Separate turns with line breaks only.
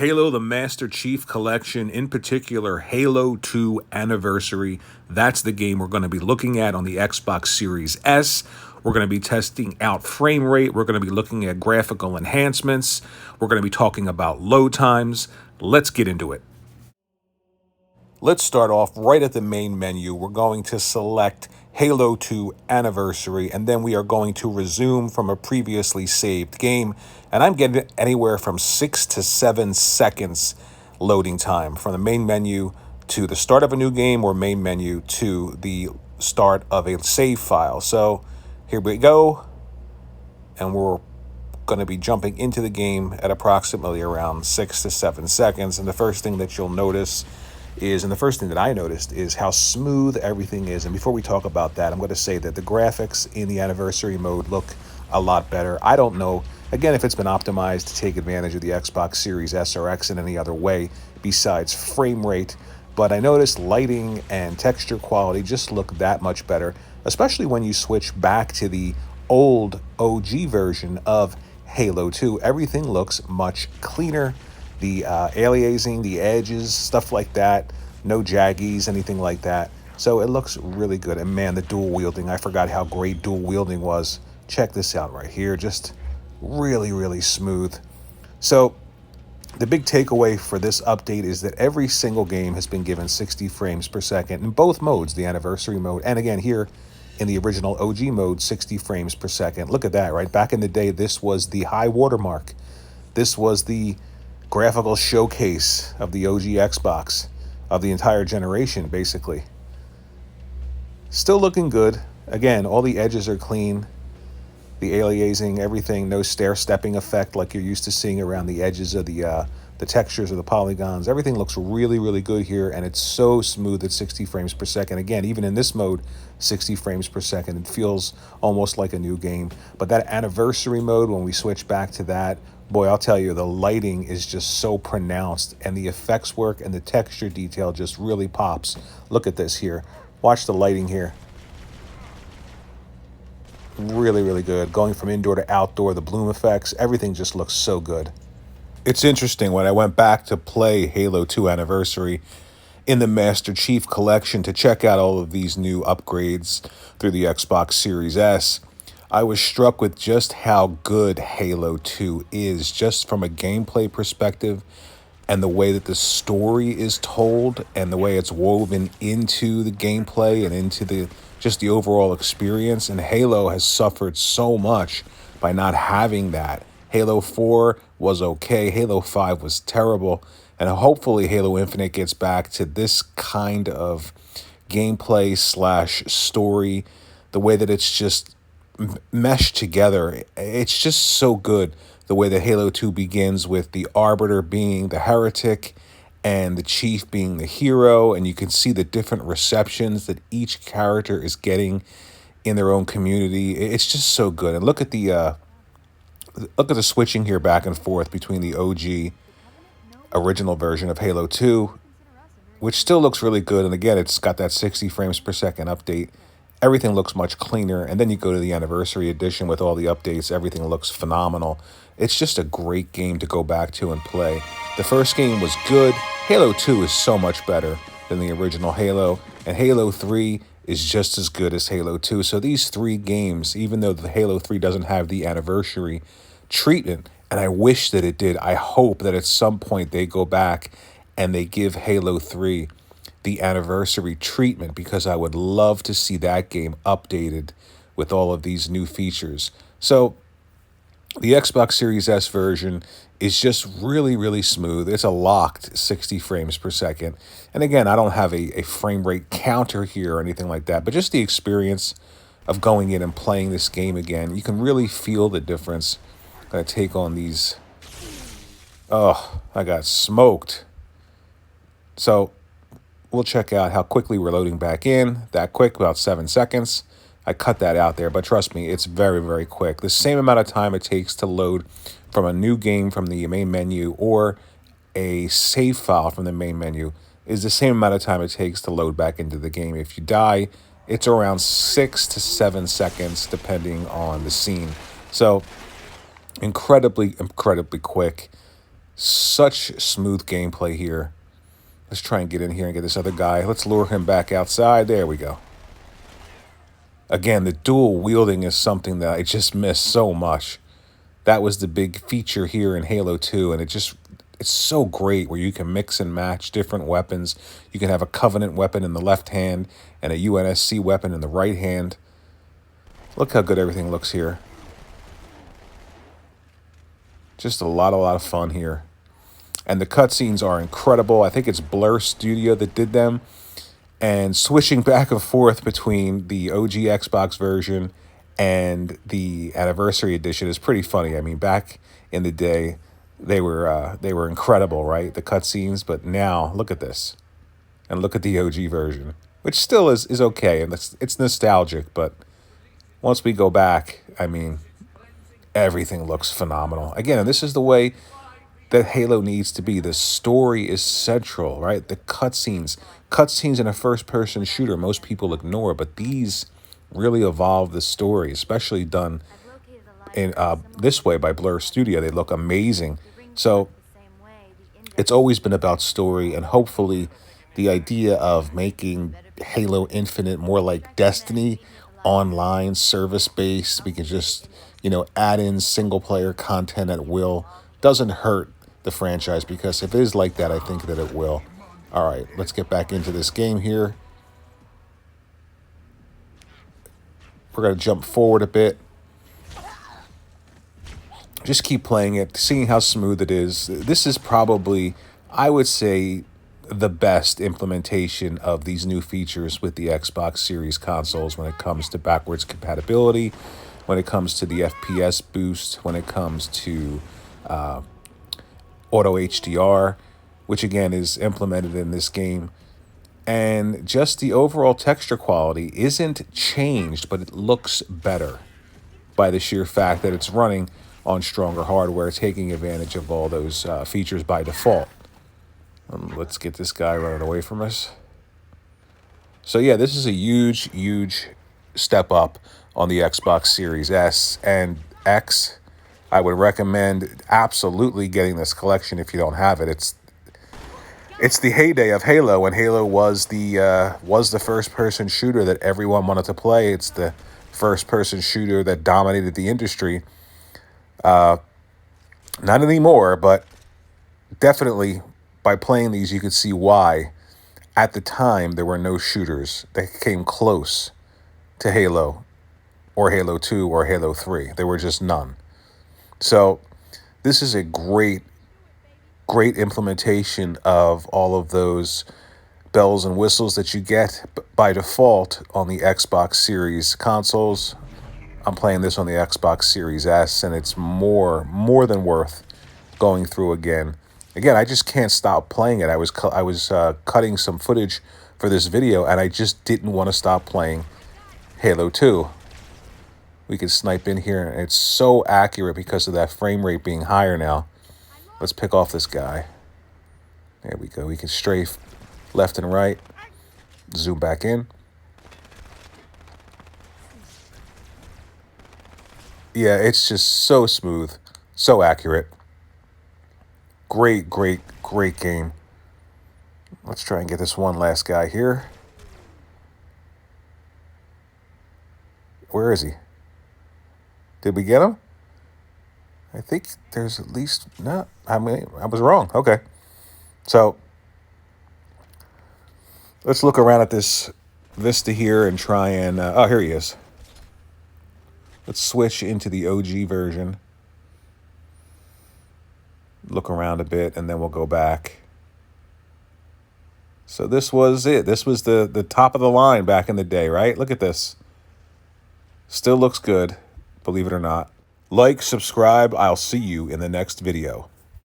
Halo the Master Chief Collection, in particular Halo 2 Anniversary. That's the game we're going to be looking at on the Xbox Series S. We're going to be testing out frame rate. We're going to be looking at graphical enhancements. We're going to be talking about load times. Let's get into it. Let's start off right at the main menu. We're going to select Halo 2 Anniversary, and then we are going to resume from a previously saved game. And I'm getting anywhere from 6 to 7 seconds loading time from the main menu to the start of a new game, or main menu to the start of a save file. So here we go, and we're going to be jumping into the game at approximately around 6 to 7 seconds. And the first thing that you'll notice is, and the first thing that I noticed, is how smooth everything is. And before we talk about that, I'm going to say that the graphics in the Anniversary mode look a lot better. I don't know, again, if it's been optimized to take advantage of the Xbox Series S or X in any other way besides frame rate, but I noticed lighting and texture quality just look that much better, especially when you switch back to the old OG version of Halo 2. Everything looks much cleaner. The aliasing, the edges, stuff like that, no jaggies, anything like that. So it looks really good. And man, the dual wielding, I forgot how great dual wielding was. Check this out right here, just really, really smooth. So the big takeaway for this update is that every single game has been given 60 frames per second in both modes, the Anniversary mode, and again here in the original OG mode, 60 frames per second. Look at that, right? Back in the day, this was the high watermark. This was the graphical showcase of the OG Xbox, of the entire generation, basically. Still looking good. Again, all the edges are clean. The aliasing, everything, no stair-stepping effect like you're used to seeing around the edges of the textures of the polygons. Everything looks really, really good here, and it's so smooth at 60 frames per second. Again, even in this mode, 60 frames per second, it feels almost like a new game. But that Anniversary mode, when we switch back to that, boy, I'll tell you, the lighting is just so pronounced, and the effects work and the texture detail just really pops. Look at this here. Watch the lighting here. Really, really good. Going from indoor to outdoor, the bloom effects, everything just looks so good. It's interesting, when I went back to play Halo 2 Anniversary in the Master Chief Collection to check out all of these new upgrades through the Xbox Series S, I was struck with just how good Halo 2 is, just from a gameplay perspective, and the way that the story is told and the way it's woven into the gameplay and into the overall experience. And Halo has suffered so much by not having that. Halo 4 was okay. Halo 5 was terrible. And hopefully Halo Infinite gets back to this kind of gameplay / story, the way that it's just meshed together. It's just so good. The way that Halo 2 begins with the Arbiter being the heretic and the Chief being the hero, and you can see the different receptions that each character is getting in their own community. It's just so good. And look at the switching here back and forth between the OG original version of Halo 2, which still looks really good. And again, it's got that 60 frames per second update. Everything looks much cleaner. And then you go to the Anniversary Edition with all the updates. Everything looks phenomenal. It's just a great game to go back to and play. The first game was good. Halo 2 is so much better than the original Halo. And Halo 3 is just as good as Halo 2. So these three games, even though the Halo 3 doesn't have the Anniversary treatment, and I wish that it did, I hope that at some point they go back and they give Halo 3 the Anniversary treatment, because I would love to see that game updated with all of these new features. So the Xbox Series S version is just really, really smooth. It's a locked 60 frames per second. And again, I don't have a frame rate counter here or anything like that, but just the experience of going in and playing this game again, you can really feel the difference. I'm going to take on these. Oh, I got smoked. So we'll check out how quickly we're loading back in. That quick, about 7 seconds. I cut that out there, but trust me, it's very, very quick. The same amount of time it takes to load from a new game from the main menu or a save file from the main menu is the same amount of time it takes to load back into the game. If you die, it's around 6 to 7 seconds, depending on the scene. So incredibly, incredibly quick. Such smooth gameplay here. Let's try and get in here and get this other guy. Let's lure him back outside. There we go. Again, the dual wielding is something that I just miss so much. That was the big feature here in Halo 2, and it's so great where you can mix and match different weapons. You can have a Covenant weapon in the left hand and a UNSC weapon in the right hand. Look how good everything looks here. Just a lot of fun here. And the cutscenes are incredible. I think it's Blur Studio that did them. And switching back and forth between the OG Xbox version and the Anniversary Edition is pretty funny. I mean, back in the day, they were incredible, right? The cutscenes, but now look at this, and look at the OG version, which still is okay, and it's nostalgic. But once we go back, I mean, everything looks phenomenal again. And this is the way that Halo needs to be. The story is central, right? The cutscenes in a first-person shooter, most people ignore, but these really evolve the story, especially done in this way by Blur Studio. They look amazing. So it's always been about story, and hopefully the idea of making Halo Infinite more like Destiny, online, service-based, we can just, add in single-player content at will, doesn't hurt the franchise, because if it is like that, I think that it will. All right, let's get back into this game here. We're going to jump forward a bit. Just keep playing it, seeing how smooth it is. This is probably, I would say, the best implementation of these new features with the Xbox Series consoles when it comes to backwards compatibility, when it comes to the FPS boost, when it comes to auto HDR, which again is implemented in this game. And just the overall texture quality isn't changed, but it looks better by the sheer fact that it's running on stronger hardware, taking advantage of all those features by default. Let's get this guy running away from us. So yeah, this is a huge step up on the Xbox Series S and X. I would recommend absolutely getting this collection if you don't have it. It's the heyday of Halo, when Halo was the first-person shooter that everyone wanted to play. It's the first-person shooter that dominated the industry. Not anymore, but definitely by playing these, you could see why. At the time, there were no shooters that came close to Halo, or Halo 2, or Halo 3. There were just none. So this is a great implementation of all of those bells and whistles that you get by default on the Xbox Series consoles. I'm playing this on the Xbox Series S, and it's more than worth going through again. Again, I just can't stop playing it. I was cutting some footage for this video, and I just didn't want to stop playing Halo 2. We can snipe in here, and it's so accurate because of that frame rate being higher now. Let's pick off this guy. There we go. We can strafe left and right. Zoom back in. Yeah, it's just so smooth, so accurate. Great game. Let's try and get this one last guy here. Where is he? Did we get him? I think there's at least, no, I was wrong. Okay. So let's look around at this vista here and try and, oh, here he is. Let's switch into the OG version. Look around a bit, and then we'll go back. So this was it. This was the top of the line back in the day, right? Look at this. Still looks good, believe it or not. Like, subscribe. I'll see you in the next video.